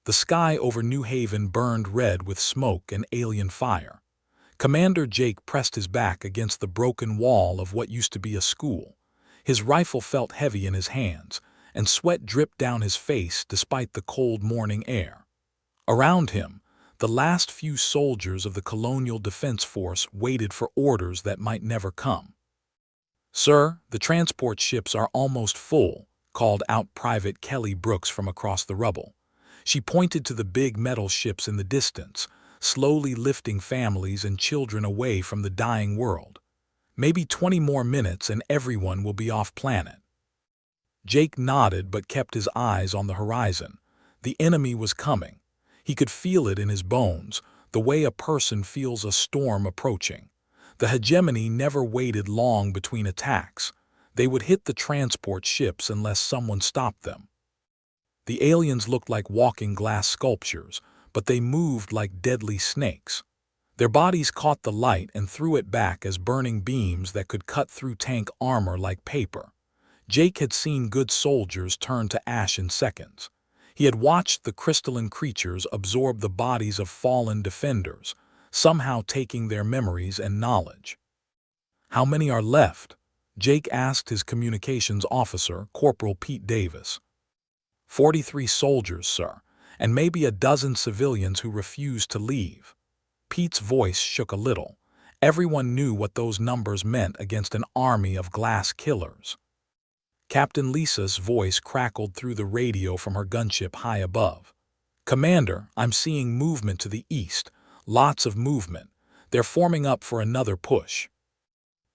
The sky over New Haven burned red with smoke and alien fire. Commander Jake pressed his back against the broken wall of what used to be a school. His rifle felt heavy in his hands, and sweat dripped down his face despite the cold morning air. Around him, the last few soldiers of the Colonial Defense Force waited for orders that might never come. "Sir, the transport ships are almost full," called out Private Kelly Brooks from across the rubble. She pointed to the big metal ships in the distance, slowly lifting families and children away from the dying world. "Maybe 20 more minutes and everyone will be off planet." Jake nodded but kept his eyes on the horizon. The enemy was coming. He could feel it in his bones, the way a person feels a storm approaching. The hegemony never waited long between attacks. They would hit the transport ships unless someone stopped them. The aliens looked like walking glass sculptures, but they moved like deadly snakes. Their bodies caught the light and threw it back as burning beams that could cut through tank armor like paper. Jake had seen good soldiers turn to ash in seconds. He had watched the crystalline creatures absorb the bodies of fallen defenders, somehow taking their memories and knowledge. "How many are left?" Jake asked his communications officer, Corporal Pete Davis. 43 soldiers, sir, and maybe a dozen civilians who refused to leave." Pete's voice shook a little. Everyone knew what those numbers meant against an army of glass killers. Captain Lisa's voice crackled through the radio from her gunship high above. "Commander, I'm seeing movement to the east. Lots of movement. They're forming up for another push."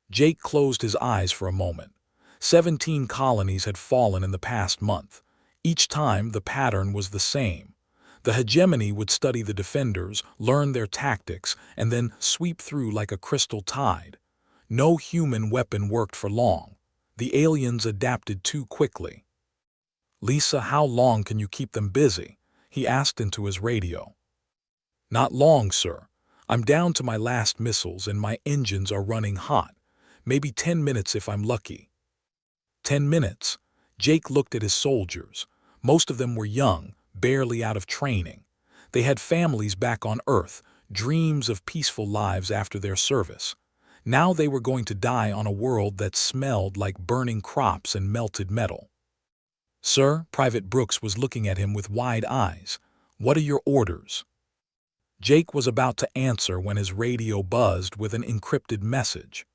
Jake closed his eyes for a moment. 17 colonies had fallen in the past month. Each time the pattern was the same. The hegemony would study the defenders, learn their tactics, and then sweep through like a crystal tide. No human weapon worked for long. The aliens adapted too quickly. "Lisa, how long can you keep them busy?" he asked into his radio. "Not long, sir. I'm down to my last missiles and my engines are running hot. Maybe 10 minutes if I'm lucky." 10 minutes? Jake looked at his soldiers. Most of them were young, barely out of training. They had families back on Earth, dreams of peaceful lives after their service. Now they were going to die on a world that smelled like burning crops and melted metal. "Sir," Private Brooks was looking at him with wide eyes. "What are your orders?" Jake was about to answer when his radio buzzed with an encrypted message.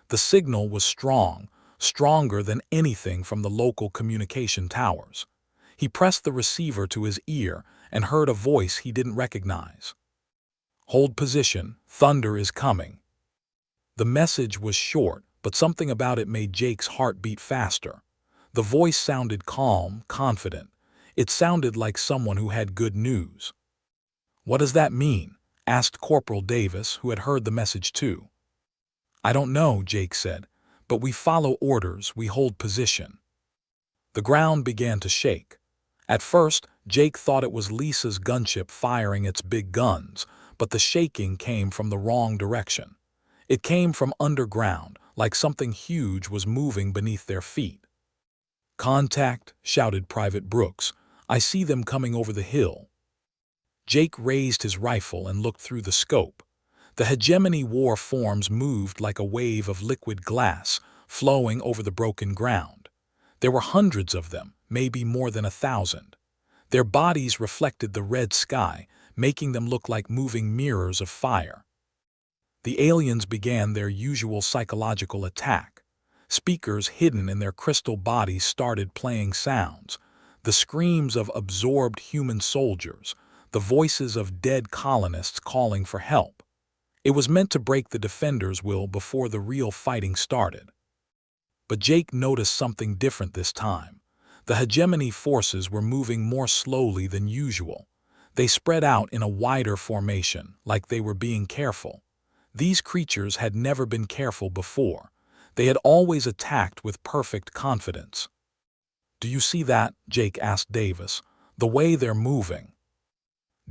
The signal was strong, stronger than anything from the local communication towers. He pressed the receiver to his ear and heard a voice he didn't recognize. "Hold position. Thunder is coming." The message was short, but something about it made Jake's heart beat faster. The voice sounded calm, confident. It sounded like someone who had good news. "What does that mean?" asked Corporal Davis, who had heard the message too. "I don't know," Jake said, "but we follow orders, we hold position." The ground began to shake. At first, Jake thought it was Lisa's gunship firing its big guns, but the shaking came from the wrong direction. It came from underground, like something huge was moving beneath their feet. "Contact," shouted Private Brooks. "I see them coming over the hill." Jake raised his rifle and looked through the scope. The hegemony war forms moved like a wave of liquid glass, flowing over the broken ground. There were hundreds of them, maybe more than 1,000. Their bodies reflected the red sky, making them look like moving mirrors of fire. The aliens began their usual psychological attack. Speakers hidden in their crystal bodies started playing sounds. The screams of absorbed human soldiers, the voices of dead colonists calling for help. It was meant to break the defenders' will before the real fighting started. But Jake noticed something different this time. The hegemony forces were moving more slowly than usual. They spread out in a wider formation, like they were being careful. These creatures had never been careful before. They had always attacked with perfect confidence. "Do you see that?" Jake asked Davis. "The way they're moving."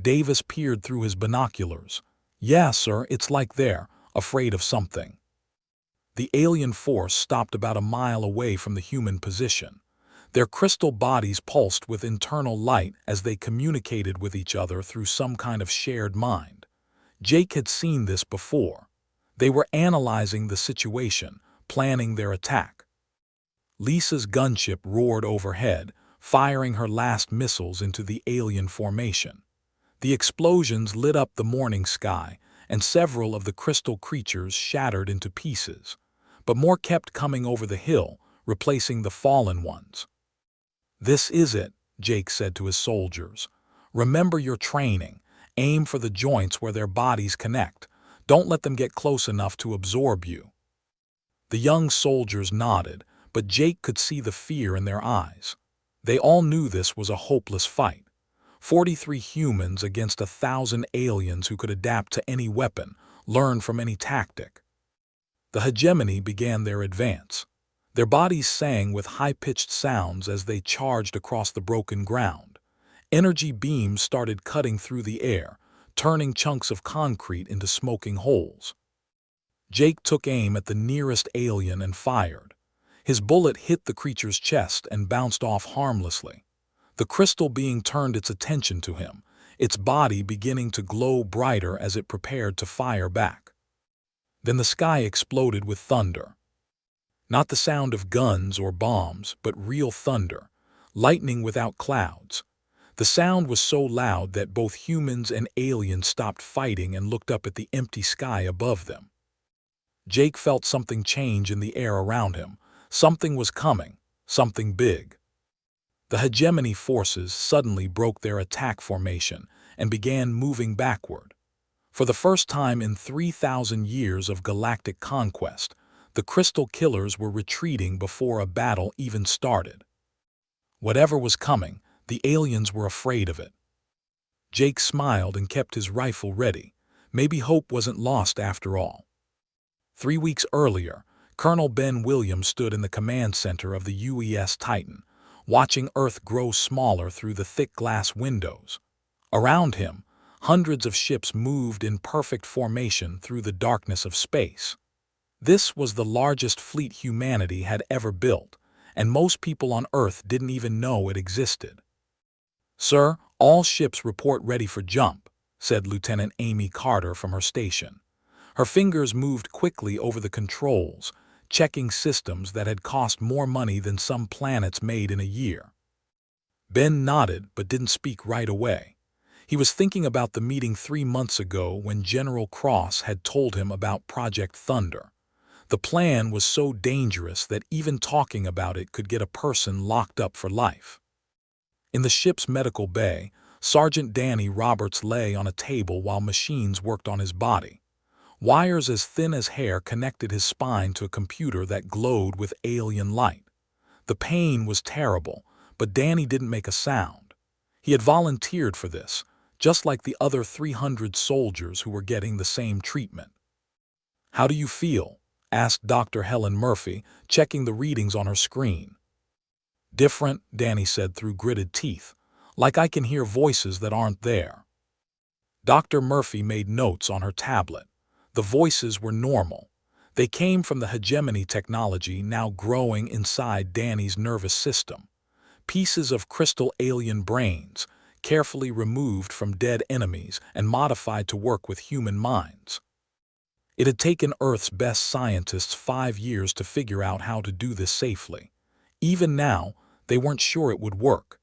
Davis peered through his binoculars. "Yeah, sir, it's like they're afraid of something." The alien force stopped about a mile away from the human position. Their crystal bodies pulsed with internal light as they communicated with each other through some kind of shared mind. Jake had seen this before. They were analyzing the situation, planning their attack. Lisa's gunship roared overhead, firing her last missiles into the alien formation. The explosions lit up the morning sky, and several of the crystal creatures shattered into pieces. But more kept coming over the hill, replacing the fallen ones. "This is it," Jake said to his soldiers. "Remember your training. Aim for the joints where their bodies connect. Don't let them get close enough to absorb you." The young soldiers nodded, but Jake could see the fear in their eyes. They all knew this was a hopeless fight. 43 humans against 1,000 aliens who could adapt to any weapon, learn from any tactic. The hegemony began their advance. Their bodies sang with high-pitched sounds as they charged across the broken ground. Energy beams started cutting through the air, turning chunks of concrete into smoking holes. Jake took aim at the nearest alien and fired. His bullet hit the creature's chest and bounced off harmlessly. The crystal being turned its attention to him, its body beginning to glow brighter as it prepared to fire back. Then the sky exploded with thunder. Not the sound of guns or bombs, but real thunder, lightning without clouds. The sound was so loud that both humans and aliens stopped fighting and looked up at the empty sky above them. Jake felt something change in the air around him. Something was coming, something big. The hegemony forces suddenly broke their attack formation and began moving backward. For the first time in 3,000 years of galactic conquest, the crystal killers were retreating before a battle even started. Whatever was coming, the aliens were afraid of it. Jake smiled and kept his rifle ready. Maybe hope wasn't lost after all. 3 weeks earlier, Colonel Ben Williams stood in the command center of the UES Titan, watching Earth grow smaller through the thick glass windows. Around him, hundreds of ships moved in perfect formation through the darkness of space. This was the largest fleet humanity had ever built, and most people on Earth didn't even know it existed. "Sir, all ships report ready for jump," said Lieutenant Amy Carter from her station. Her fingers moved quickly over the controls, checking systems that had cost more money than some planets made in a year. Ben nodded but didn't speak right away. He was thinking about the meeting 3 months ago when General Cross had told him about Project Thunder. The plan was so dangerous that even talking about it could get a person locked up for life. In the ship's medical bay, Sergeant Danny Roberts lay on a table while machines worked on his body. Wires as thin as hair connected his spine to a computer that glowed with alien light. The pain was terrible, but Danny didn't make a sound. He had volunteered for this, just like the other 300 soldiers who were getting the same treatment. "How do you feel?" asked Dr. Helen Murphy, checking the readings on her screen. "Different," Danny said through gritted teeth. "Like I can hear voices that aren't there." Dr. Murphy made notes on her tablet. The voices were normal. They came from the hegemony technology now growing inside Danny's nervous system. Pieces of crystal alien brains, carefully removed from dead enemies and modified to work with human minds. It had taken Earth's best scientists 5 years to figure out how to do this safely. Even now, they weren't sure it would work.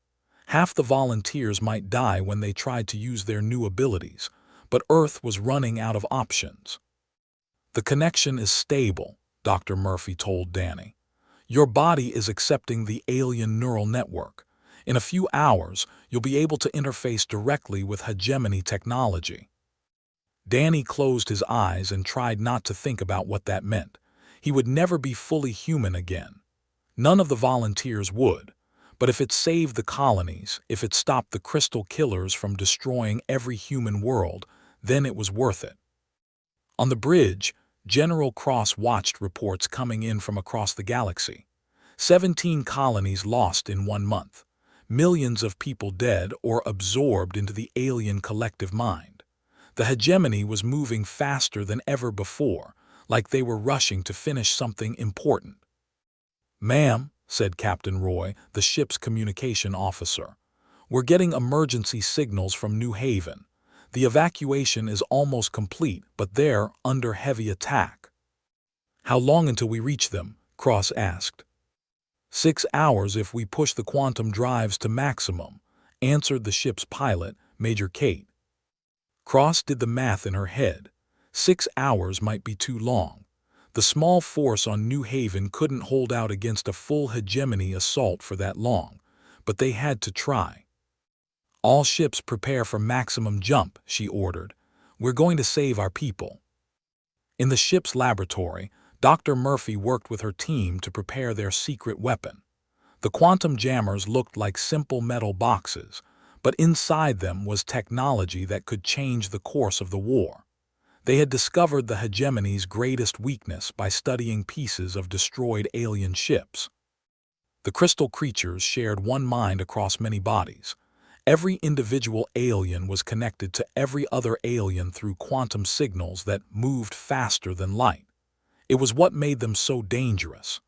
Half the volunteers might die when they tried to use their new abilities, but Earth was running out of options. "The connection is stable," Dr. Murphy told Danny. "Your body is accepting the alien neural network. In a few hours, you'll be able to interface directly with hegemony technology." Danny closed his eyes and tried not to think about what that meant. He would never be fully human again. None of the volunteers would. But if it saved the colonies, if it stopped the crystal killers from destroying every human world, then it was worth it. On the bridge, General Cross watched reports coming in from across the galaxy. 17 colonies lost in 1 month. Millions of people dead or absorbed into the alien collective mind. The hegemony was moving faster than ever before, like they were rushing to finish something important. "Ma'am," said Captain Roy, the ship's communication officer. "We're getting emergency signals from New Haven. The evacuation is almost complete, but they're under heavy attack." "How long until we reach them?" Cross asked. 6 hours if we push the quantum drives to maximum, answered the ship's pilot, Major Kate. Cross did the math in her head. 6 hours might be too long. The small force on New Haven couldn't hold out against a full hegemony assault for that long, but they had to try. "All ships prepare for maximum jump," she ordered. "We're going to save our people." In the ship's laboratory, Dr. Murphy worked with her team to prepare their secret weapon. The quantum jammers looked like simple metal boxes, but inside them was technology that could change the course of the war. They had discovered the hegemony's greatest weakness by studying pieces of destroyed alien ships. The crystal creatures shared one mind across many bodies. Every individual alien was connected to every other alien through quantum signals that moved faster than light. It was what made them so dangerous.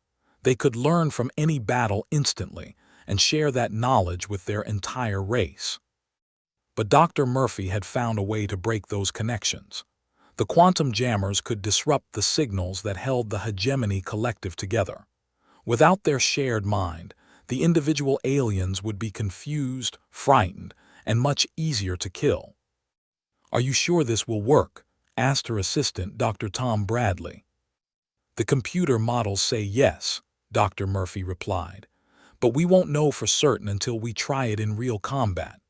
They could learn from any battle instantly and share that knowledge with their entire race. But Dr. Murphy had found a way to break those connections. The quantum jammers could disrupt the signals that held the hegemony collective together. Without their shared mind, the individual aliens would be confused, frightened, and much easier to kill. "Are you sure this will work?" asked her assistant, Dr. Tom Bradley. "The computer models say yes," Dr. Murphy replied, "but we won't know for certain until we try it in real combat."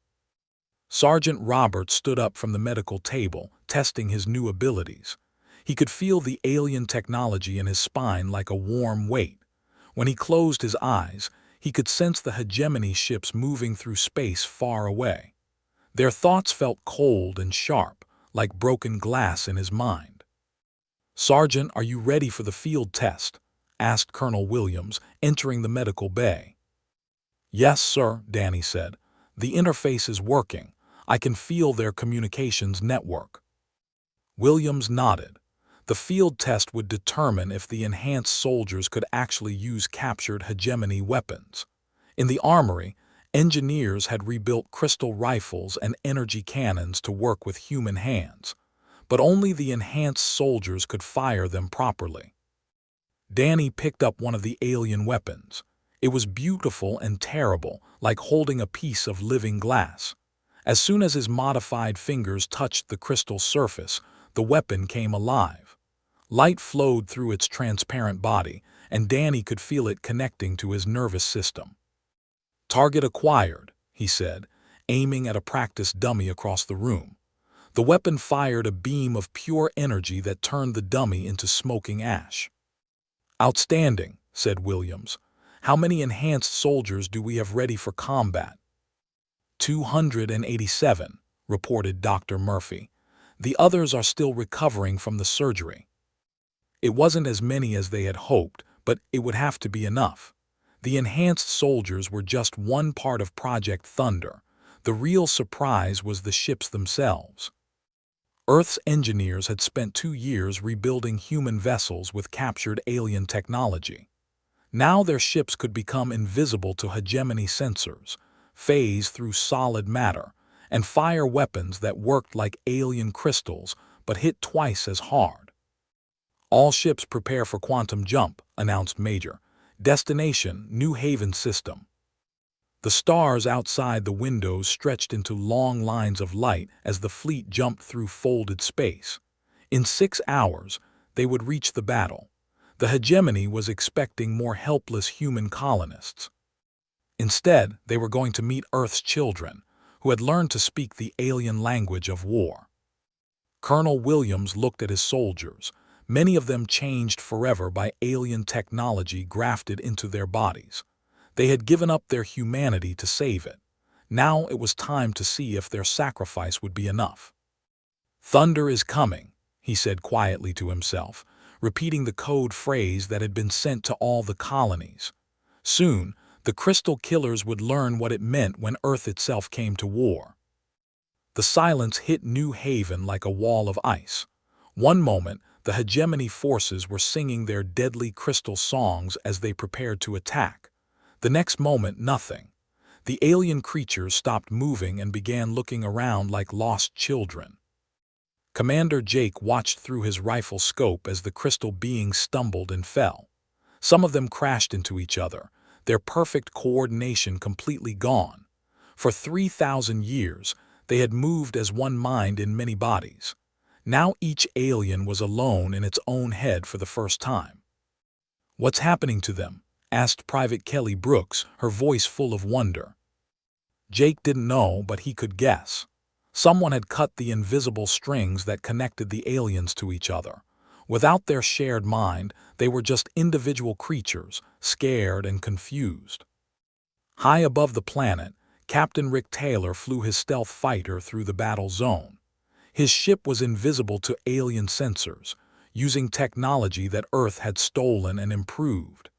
Sergeant Roberts stood up from the medical table, testing his new abilities. He could feel the alien technology in his spine like a warm weight. When he closed his eyes, he could sense the hegemony ships moving through space far away. Their thoughts felt cold and sharp, like broken glass in his mind. "Sergeant, are you ready for the field test?" asked Colonel Williams, entering the medical bay. "Yes, sir," Danny said. "The interface is working. I can feel their communications network." Williams nodded. The field test would determine if the enhanced soldiers could actually use captured hegemony weapons. In the armory, engineers had rebuilt crystal rifles and energy cannons to work with human hands, but only the enhanced soldiers could fire them properly. Danny picked up one of the alien weapons. It was beautiful and terrible, like holding a piece of living glass. As soon as his modified fingers touched the crystal surface, the weapon came alive. Light flowed through its transparent body, and Danny could feel it connecting to his nervous system. "Target acquired," he said, aiming at a practice dummy across the room. The weapon fired a beam of pure energy that turned the dummy into smoking ash. "Outstanding," said Williams. "How many enhanced soldiers do we have ready for combat?" 287, reported Dr. Murphy. "The others are still recovering from the surgery." It wasn't as many as they had hoped, but it would have to be enough. The enhanced soldiers were just one part of Project Thunder. The real surprise was the ships themselves. Earth's engineers had spent 2 years rebuilding human vessels with captured alien technology. Now their ships could become invisible to hegemony sensors, phase through solid matter, and fire weapons that worked like alien crystals but hit twice as hard. "All ships prepare for quantum jump," announced Major. "Destination, New Haven system." The stars outside the windows stretched into long lines of light as the fleet jumped through folded space. In 6 hours, they would reach the battle. The hegemony was expecting more helpless human colonists. Instead, they were going to meet Earth's children, who had learned to speak the alien language of war. Colonel Williams looked at his soldiers, many of them changed forever by alien technology grafted into their bodies. They had given up their humanity to save it. Now it was time to see if their sacrifice would be enough. "Thunder is coming," he said quietly to himself, repeating the code phrase that had been sent to all the colonies. Soon, the crystal killers would learn what it meant when Earth itself came to war. The silence hit New Haven like a wall of ice. One moment, the hegemony forces were singing their deadly crystal songs as they prepared to attack. The next moment, nothing. The alien creatures stopped moving and began looking around like lost children. Commander Jake watched through his rifle scope as the crystal beings stumbled and fell. Some of them crashed into each other, their perfect coordination completely gone. For 3,000 years, they had moved as one mind in many bodies. Now each alien was alone in its own head for the first time. "What's happening to them?" asked Private Kelly Brooks, her voice full of wonder. Jake didn't know, but he could guess. Someone had cut the invisible strings that connected the aliens to each other. Without their shared mind, they were just individual creatures, scared and confused. High above the planet, Captain Rick Taylor flew his stealth fighter through the battle zone. His ship was invisible to alien sensors, using technology that Earth had stolen and improved.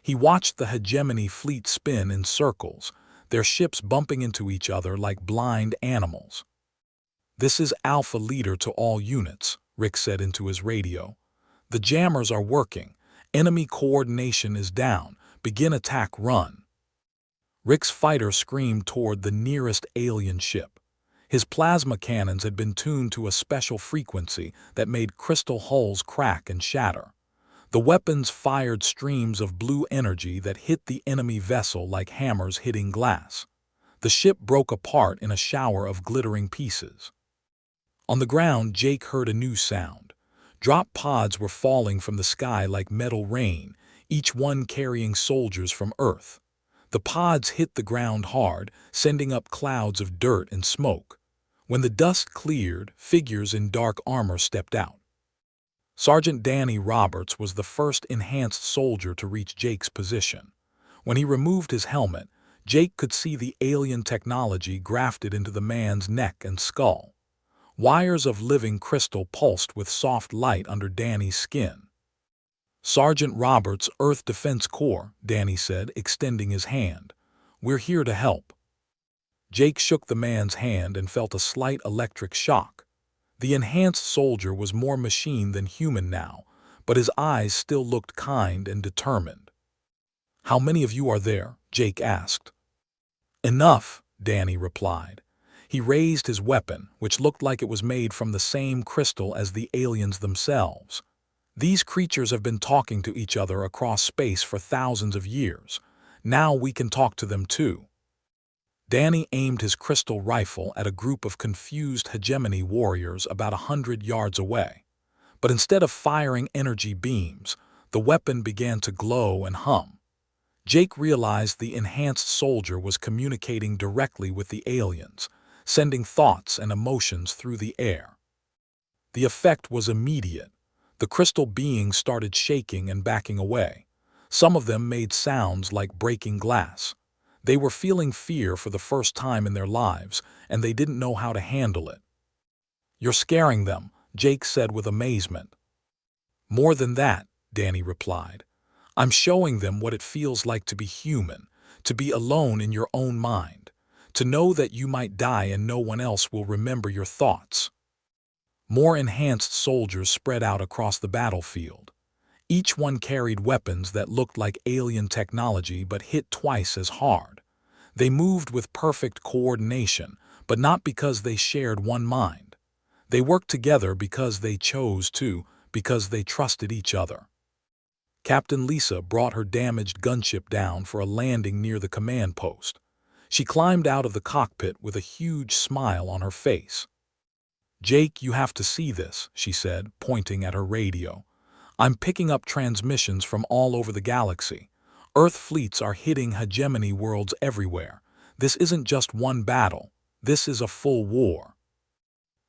He watched the hegemony fleet spin in circles, their ships bumping into each other like blind animals. "This is Alpha Leader to all units," Rick said into his radio. "The jammers are working. Enemy coordination is down. Begin attack run." Rick's fighter screamed toward the nearest alien ship. His plasma cannons had been tuned to a special frequency that made crystal hulls crack and shatter. The weapons fired streams of blue energy that hit the enemy vessel like hammers hitting glass. The ship broke apart in a shower of glittering pieces. On the ground, Jake heard a new sound. Drop pods were falling from the sky like metal rain, each one carrying soldiers from Earth. The pods hit the ground hard, sending up clouds of dirt and smoke. When the dust cleared, figures in dark armor stepped out. Sergeant Danny Roberts was the first enhanced soldier to reach Jake's position. When he removed his helmet, Jake could see the alien technology grafted into the man's neck and skull. Wires of living crystal pulsed with soft light under Danny's skin. "Sergeant Roberts, Earth Defense Corps," Danny said, extending his hand. "We're here to help." Jake shook the man's hand and felt a slight electric shock. The enhanced soldier was more machine than human now, but his eyes still looked kind and determined. "How many of you are there?" Jake asked. "Enough," Danny replied. He raised his weapon, which looked like it was made from the same crystal as the aliens themselves. "These creatures have been talking to each other across space for thousands of years. Now we can talk to them too." Danny aimed his crystal rifle at a group of confused hegemony warriors about 100 yards away. But instead of firing energy beams, the weapon began to glow and hum. Jake realized the enhanced soldier was communicating directly with the aliens, sending thoughts and emotions through the air. The effect was immediate. The crystal beings started shaking and backing away. Some of them made sounds like breaking glass. They were feeling fear for the first time in their lives, and they didn't know how to handle it. "You're scaring them," Jake said with amazement. "More than that," Danny replied. "I'm showing them what it feels like to be human, to be alone in your own mind, to know that you might die and no one else will remember your thoughts." More enhanced soldiers spread out across the battlefield. Each one carried weapons that looked like alien technology but hit twice as hard. They moved with perfect coordination, but not because they shared one mind. They worked together because they chose to, because they trusted each other. Captain Lisa brought her damaged gunship down for a landing near the command post. She climbed out of the cockpit with a huge smile on her face. "Jake, you have to see this," she said, pointing at her radio. "I'm picking up transmissions from all over the galaxy. Earth fleets are hitting hegemony worlds everywhere. This isn't just one battle. This is a full war."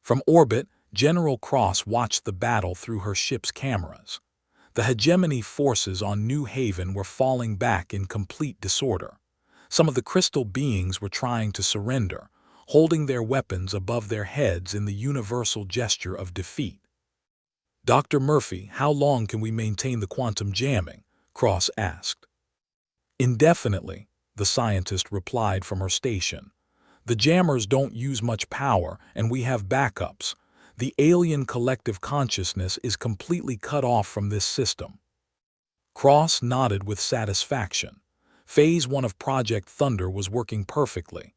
From orbit, General Cross watched the battle through her ship's cameras. The hegemony forces on New Haven were falling back in complete disorder. Some of the crystal beings were trying to surrender, holding their weapons above their heads in the universal gesture of defeat. "Dr. Murphy, how long can we maintain the quantum jamming?" Cross asked. "Indefinitely," the scientist replied from her station. "The jammers don't use much power, and we have backups. The alien collective consciousness is completely cut off from this system." Cross nodded with satisfaction. Phase 1 of Project Thunder was working perfectly,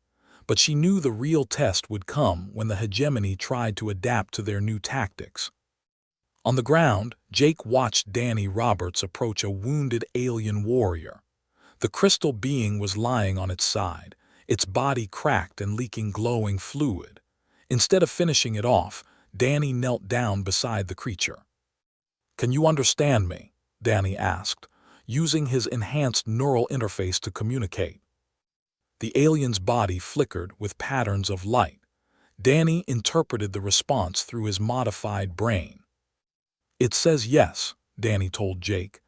but she knew the real test would come when the hegemony tried to adapt to their new tactics. On the ground, Jake watched Danny Roberts approach a wounded alien warrior. The crystal being was lying on its side, its body cracked and leaking glowing fluid. Instead of finishing it off, Danny knelt down beside the creature. "Can you understand me?" Danny asked, using his enhanced neural interface to communicate. The alien's body flickered with patterns of light. Danny interpreted the response through his modified brain. "It says yes," Danny told Jake.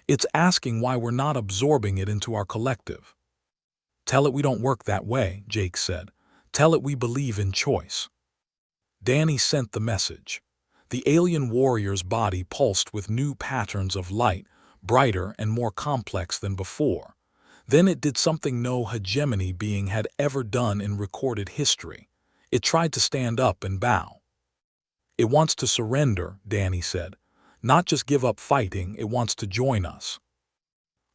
"It's asking why we're not absorbing it into our collective." "Tell it we don't work that way," Jake said. "Tell it we believe in choice." Danny sent the message. The alien warrior's body pulsed with new patterns of light, brighter and more complex than before. Then it did something no hegemony being had ever done in recorded history. It tried to stand up and bow. "It wants to surrender," Danny said. "Not just give up fighting, it wants to join us."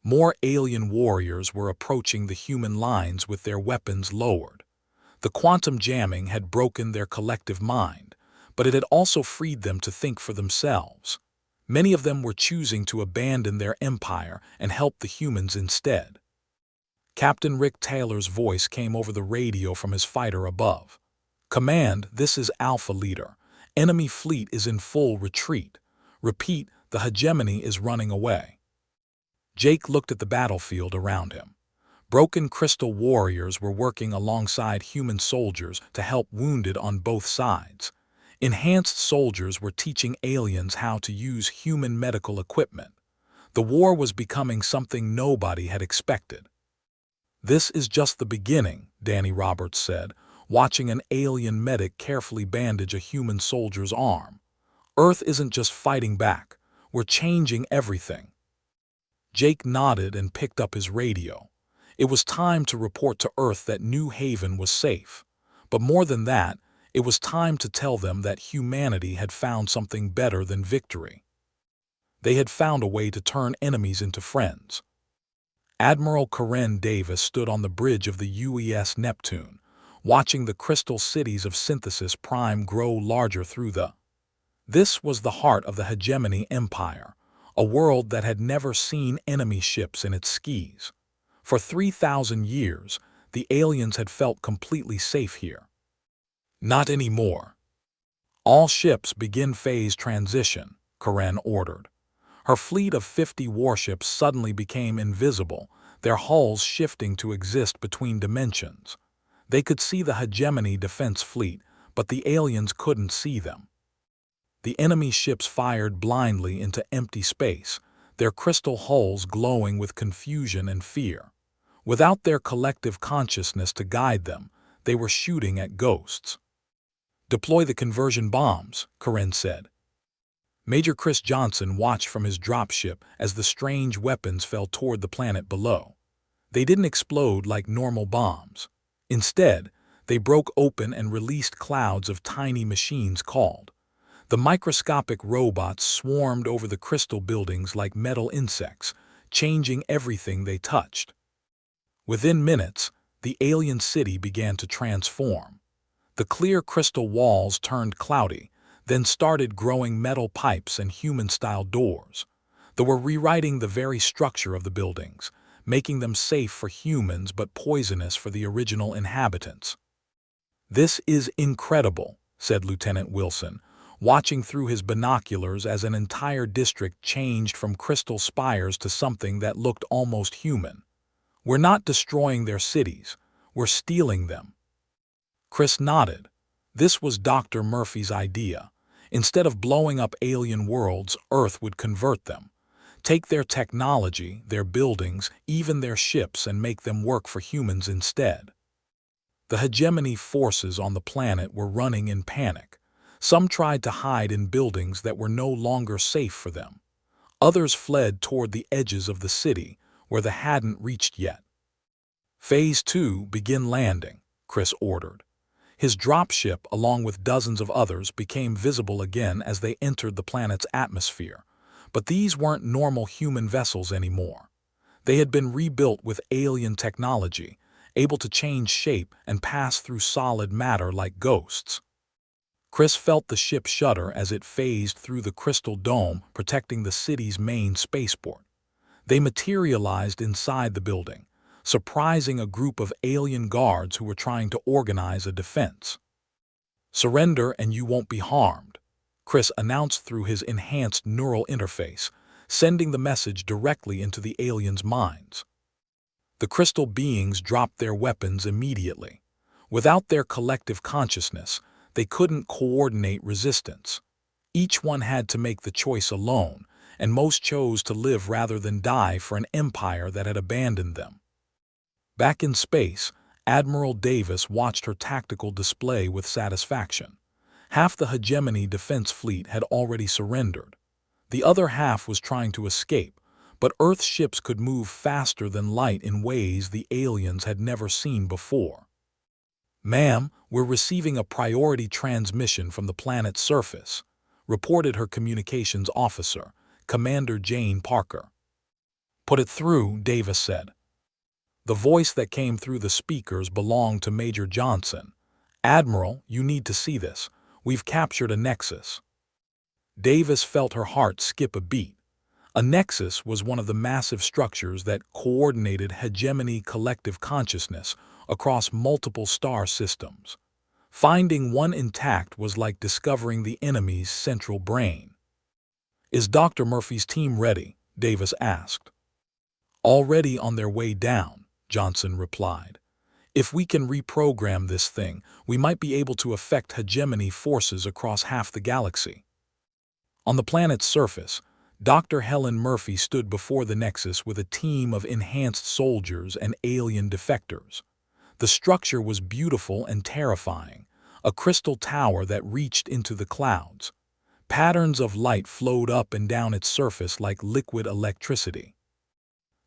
More alien warriors were approaching the human lines with their weapons lowered. The quantum jamming had broken their collective mind, but it had also freed them to think for themselves. Many of them were choosing to abandon their empire and help the humans instead. Captain Rick Taylor's voice came over the radio from his fighter above. "Command, this is Alpha Leader. Enemy fleet is in full retreat. Repeat, the hegemony is running away." Jake looked at the battlefield around him. Broken crystal warriors were working alongside human soldiers to help wounded on both sides. Enhanced soldiers were teaching aliens how to use human medical equipment. The war was becoming something nobody had expected. "This is just the beginning," Danny Roberts said, watching an alien medic carefully bandage a human soldier's arm. "Earth isn't just fighting back. We're changing everything." Jake nodded and picked up his radio. It was time to report to Earth that New Haven was safe. But more than that, it was time to tell them that humanity had found something better than victory. They had found a way to turn enemies into friends. Admiral Karen Davis stood on the bridge of the UES Neptune, watching the crystal cities of Synthesis Prime grow larger through the. This was the heart of the hegemony empire, a world that had never seen enemy ships in its skis. For 3,000 years, the aliens had felt completely safe here. "Not anymore. All ships begin phase transition," Karen ordered. Her fleet of 50 warships suddenly became invisible, their hulls shifting to exist between dimensions. They could see the hegemony defense fleet, but the aliens couldn't see them. The enemy ships fired blindly into empty space, their crystal hulls glowing with confusion and fear. Without their collective consciousness to guide them, they were shooting at ghosts. "Deploy the conversion bombs," Karen said. Major Chris Johnson watched from his dropship as the strange weapons fell toward the planet below. They didn't explode like normal bombs. Instead, they broke open and released clouds of tiny machines called. The microscopic robots swarmed over the crystal buildings like metal insects, changing everything they touched. Within minutes, the alien city began to transform. The clear crystal walls turned cloudy, then started growing metal pipes and human-style doors. They were rewriting the very structure of the buildings, making them safe for humans but poisonous for the original inhabitants. "This is incredible," said Lieutenant Wilson, watching through his binoculars as an entire district changed from crystal spires to something that looked almost human. "We're not destroying their cities, we're stealing them." Chris nodded. This was Dr. Murphy's idea. Instead of blowing up alien worlds, Earth would convert them. Take their technology, their buildings, even their ships, and make them work for humans instead. The hegemony forces on the planet were running in panic. Some tried to hide in buildings that were no longer safe for them. Others fled toward the edges of the city, where they hadn't reached yet. "Phase 2, begin landing," Chris ordered. His dropship, along with dozens of others, became visible again as they entered the planet's atmosphere. But these weren't normal human vessels anymore. They had been rebuilt with alien technology, able to change shape and pass through solid matter like ghosts. Chris felt the ship shudder as it phased through the crystal dome protecting the city's main spaceport. They materialized inside the building, surprising a group of alien guards who were trying to organize a defense. "Surrender and you won't be harmed," Chris announced through his enhanced neural interface, sending the message directly into the aliens' minds. The crystal beings dropped their weapons immediately. Without their collective consciousness, they couldn't coordinate resistance. Each one had to make the choice alone, and most chose to live rather than die for an empire that had abandoned them. Back in space, Admiral Davis watched her tactical display with satisfaction. Half the hegemony defense fleet had already surrendered. The other half was trying to escape, but Earth's ships could move faster than light in ways the aliens had never seen before. "Ma'am, we're receiving a priority transmission from the planet's surface," reported her communications officer, Commander Jane Parker. "Put it through," Davis said. The voice that came through the speakers belonged to Major Johnson. "Admiral, you need to see this. We've captured a nexus." Davis felt her heart skip a beat. A nexus was one of the massive structures that coordinated hegemony collective consciousness across multiple star systems. Finding one intact was like discovering the enemy's central brain. "Is Dr. Murphy's team ready?" Davis asked. "Already on their way down," Johnson replied. "If we can reprogram this thing, we might be able to affect hegemony forces across half the galaxy." On the planet's surface, Dr. Helen Murphy stood before the Nexus with a team of enhanced soldiers and alien defectors. The structure was beautiful and terrifying, a crystal tower that reached into the clouds. Patterns of light flowed up and down its surface like liquid electricity.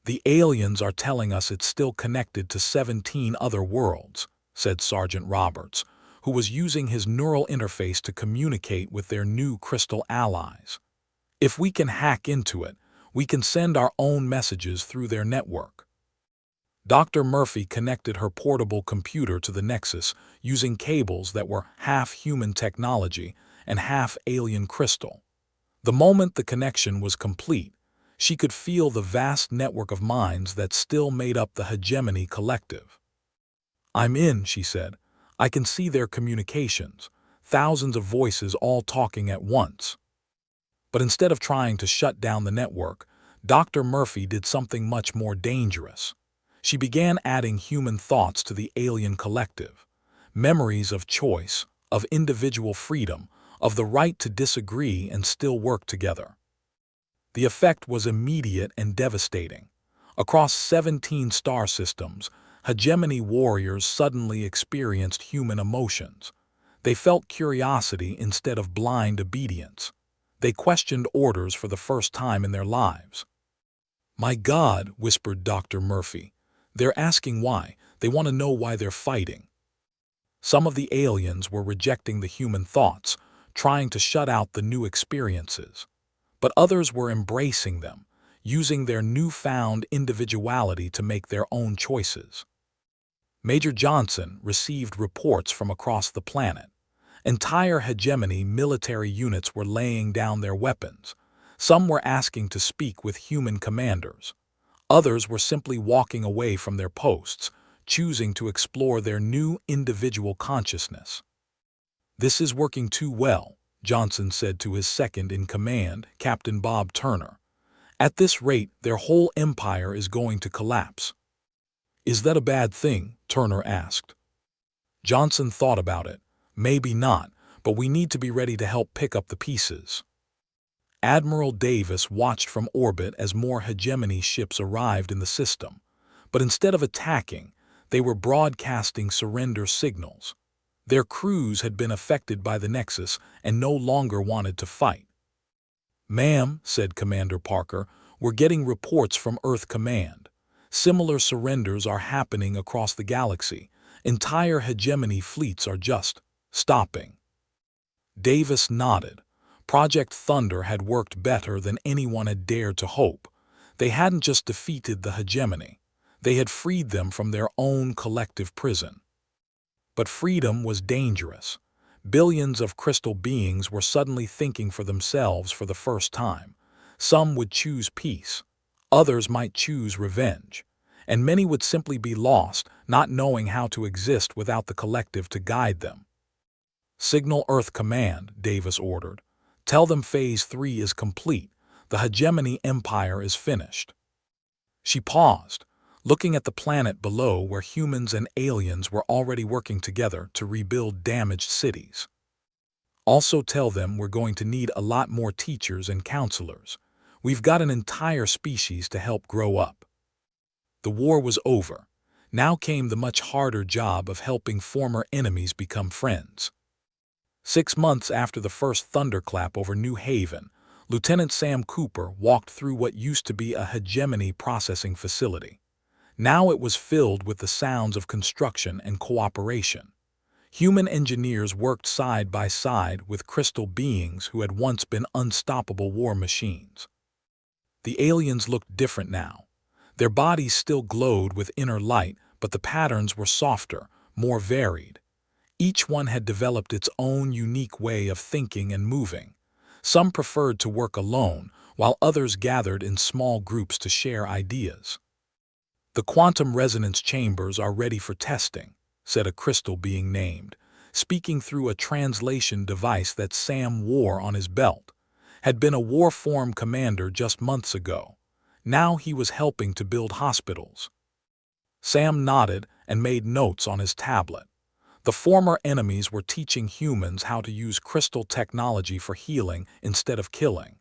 "The aliens are telling us it's still connected to 17 other worlds," said Sergeant Roberts, who was using his neural interface to communicate with their new crystal allies. "If we can hack into it, we can send our own messages through their network." Dr. Murphy connected her portable computer to the Nexus using cables that were half human technology and half alien crystal. The moment the connection was complete, she could feel the vast network of minds that still made up the hegemony collective. "I'm in," she said. "I can see their communications, thousands of voices all talking at once." But instead of trying to shut down the network, Dr. Murphy did something much more dangerous. She began adding human thoughts to the alien collective, memories of choice, of individual freedom, of the right to disagree and still work together. The effect was immediate and devastating. Across 17 star systems, hegemony warriors suddenly experienced human emotions. They felt curiosity instead of blind obedience. They questioned orders for the first time in their lives. "My God," whispered Dr. Murphy. "They're asking why. They want to know why they're fighting." Some of the aliens were rejecting the human thoughts, trying to shut out the new experiences. But others were embracing them, using their newfound individuality to make their own choices. Major Johnson received reports from across the planet. Entire hegemony military units were laying down their weapons. Some were asking to speak with human commanders. Others were simply walking away from their posts, choosing to explore their new individual consciousness. "This is working too well," Johnson said to his second-in-command, Captain Bob Turner. "At this rate, their whole empire is going to collapse." "Is that a bad thing?" Turner asked. Johnson thought about it. "Maybe not, but we need to be ready to help pick up the pieces." Admiral Davis watched from orbit as more hegemony ships arrived in the system, but instead of attacking, they were broadcasting surrender signals. Their crews had been affected by the Nexus and no longer wanted to fight. "Ma'am," said Commander Parker, "we're getting reports from Earth Command. Similar surrenders are happening across the galaxy. Entire hegemony fleets are just stopping." Davis nodded. Project Thunder had worked better than anyone had dared to hope. They hadn't just defeated the hegemony, they had freed them from their own collective prison. But freedom was dangerous. Billions of crystal beings were suddenly thinking for themselves for the first time. Some would choose peace, others might choose revenge, and many would simply be lost, not knowing how to exist without the collective to guide them. "Signal Earth Command," Davis ordered. "Tell them Phase 3 is complete. The hegemony empire is finished." She paused, looking at the planet below where humans and aliens were already working together to rebuild damaged cities. "Also tell them we're going to need a lot more teachers and counselors. We've got an entire species to help grow up." The war was over. Now came the much harder job of helping former enemies become friends. 6 months after the first thunderclap over New Haven, Lieutenant Sam Cooper walked through what used to be a hegemony processing facility. Now it was filled with the sounds of construction and cooperation. Human engineers worked side by side with crystal beings who had once been unstoppable war machines. The aliens looked different now. Their bodies still glowed with inner light, but the patterns were softer, more varied. Each one had developed its own unique way of thinking and moving. Some preferred to work alone, while others gathered in small groups to share ideas. "The quantum resonance chambers are ready for testing," said a crystal being named, speaking through a translation device that Sam wore on his belt. Had been a war-form commander just months ago. Now he was helping to build hospitals. Sam nodded and made notes on his tablet. The former enemies were teaching humans how to use crystal technology for healing instead of killing.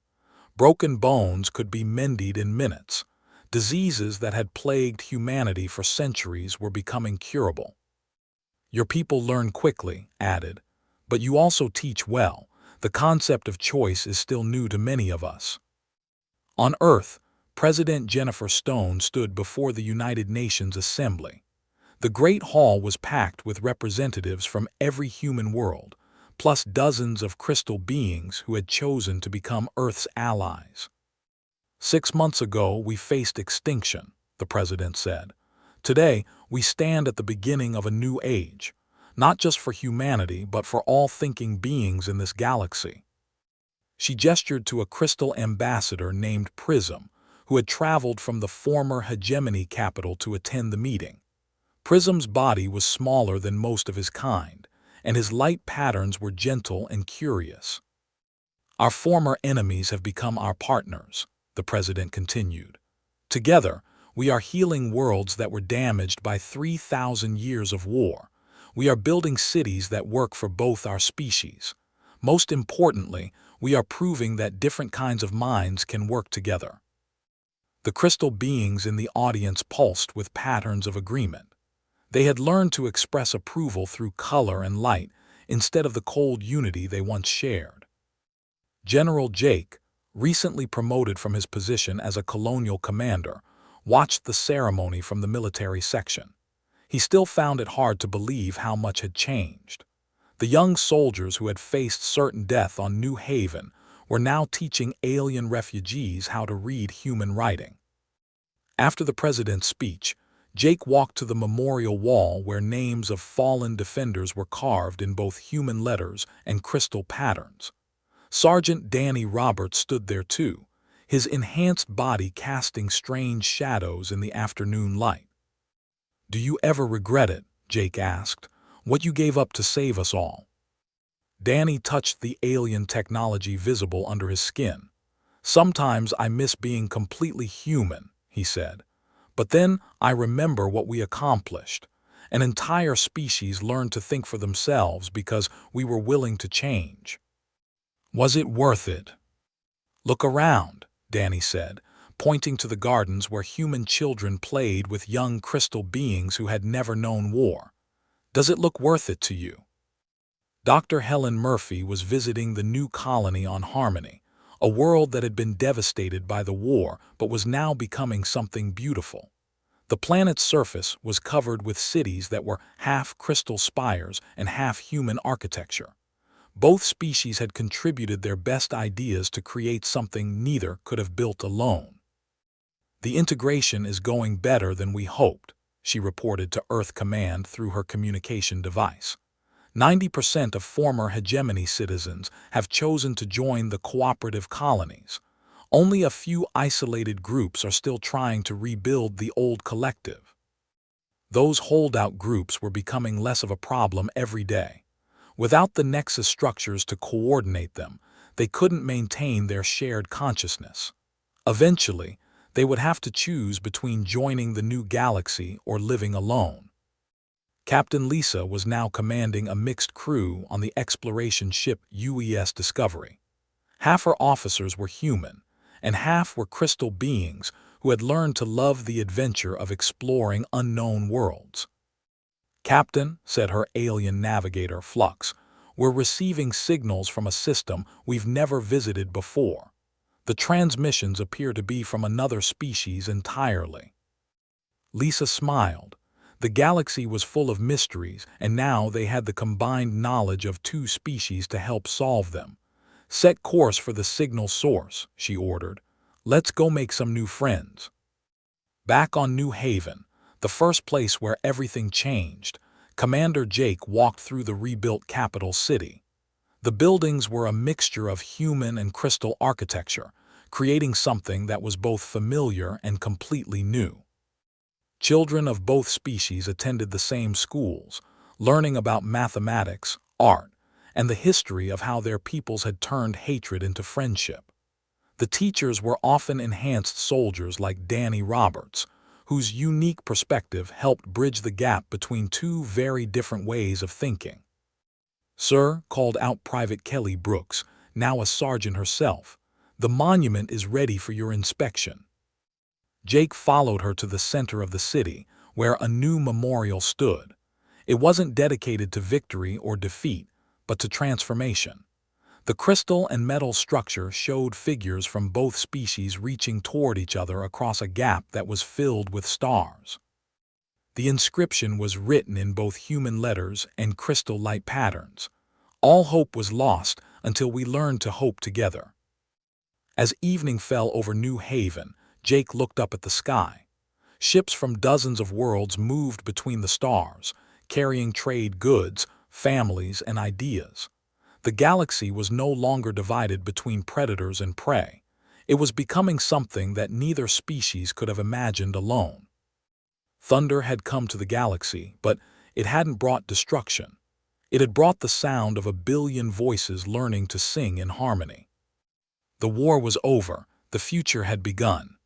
Broken bones could be mended in minutes. Diseases that had plagued humanity for centuries were becoming curable. "Your people learn quickly," added, "but you also teach well. The concept of choice is still new to many of us." On Earth, President Jennifer Stone stood before the United Nations Assembly. The Great Hall was packed with representatives from every human world, plus dozens of crystal beings who had chosen to become Earth's allies. "6 months ago, we faced extinction," the president said. "Today, we stand at the beginning of a new age, not just for humanity, but for all thinking beings in this galaxy." She gestured to a crystal ambassador named Prism, who had traveled from the former hegemony capital to attend the meeting. Prism's body was smaller than most of his kind, and his light patterns were gentle and curious. "Our former enemies have become our partners," the president continued. "Together, we are healing worlds that were damaged by 3,000 years of war. We are building cities that work for both our species. Most importantly, we are proving that different kinds of minds can work together." The crystal beings in the audience pulsed with patterns of agreement. They had learned to express approval through color and light instead of the cold unity they once shared. General Jake, recently promoted from his position as a colonial commander, watched the ceremony from the military section. He still found it hard to believe how much had changed. The young soldiers who had faced certain death on New Haven were now teaching alien refugees how to read human writing. After the president's speech, Jake walked to the memorial wall where names of fallen defenders were carved in both human letters and crystal patterns. Sergeant Danny Roberts stood there too, his enhanced body casting strange shadows in the afternoon light. "Do you ever regret it?" Jake asked. "What you gave up to save us all?" Danny touched the alien technology visible under his skin. "Sometimes I miss being completely human," he said. "But then I remember what we accomplished. An entire species learned to think for themselves because we were willing to change." "Was it worth it?" "Look around," Danny said, pointing to the gardens where human children played with young crystal beings who had never known war. "Does it look worth it to you?" Dr. Helen Murphy was visiting the new colony on Harmony, a world that had been devastated by the war but was now becoming something beautiful. The planet's surface was covered with cities that were half crystal spires and half human architecture. Both species had contributed their best ideas to create something neither could have built alone. "The integration is going better than we hoped," she reported to Earth Command through her communication device. 90% of former hegemony citizens have chosen to join the cooperative colonies. Only a few isolated groups are still trying to rebuild the old collective. Those holdout groups were becoming less of a problem every day. Without the nexus structures to coordinate them, they couldn't maintain their shared consciousness. Eventually, they would have to choose between joining the new galaxy or living alone. Captain Lisa was now commanding a mixed crew on the exploration ship UES Discovery. Half her officers were human, and half were crystal beings who had learned to love the adventure of exploring unknown worlds. "Captain," said her alien navigator, Flux, "we're receiving signals from a system we've never visited before. The transmissions appear to be from another species entirely." Lisa smiled. The galaxy was full of mysteries, and now they had the combined knowledge of two species to help solve them. "Set course for the signal source," she ordered. "Let's go make some new friends." Back on New Haven, the first place where everything changed, Commander Jake walked through the rebuilt capital city. The buildings were a mixture of human and crystal architecture, creating something that was both familiar and completely new. Children of both species attended the same schools, learning about mathematics, art, and the history of how their peoples had turned hatred into friendship. The teachers were often enhanced soldiers like Danny Roberts, whose unique perspective helped bridge the gap between two very different ways of thinking. "Sir," called out Private Kelly Brooks, now a sergeant herself, "the monument is ready for your inspection." Jake followed her to the center of the city, where a new memorial stood. It wasn't dedicated to victory or defeat, but to transformation. The crystal and metal structure showed figures from both species reaching toward each other across a gap that was filled with stars. The inscription was written in both human letters and crystal light patterns. "All hope was lost until we learned to hope together." As evening fell over New Haven, Jake looked up at the sky. Ships from dozens of worlds moved between the stars, carrying trade goods, families, and ideas. The galaxy was no longer divided between predators and prey. It was becoming something that neither species could have imagined alone. Thunder had come to the galaxy, but it hadn't brought destruction. It had brought the sound of a billion voices learning to sing in harmony. The war was over, the future had begun.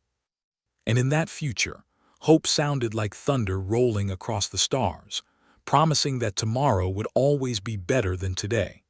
And in that future, hope sounded like thunder rolling across the stars, promising that tomorrow would always be better than today.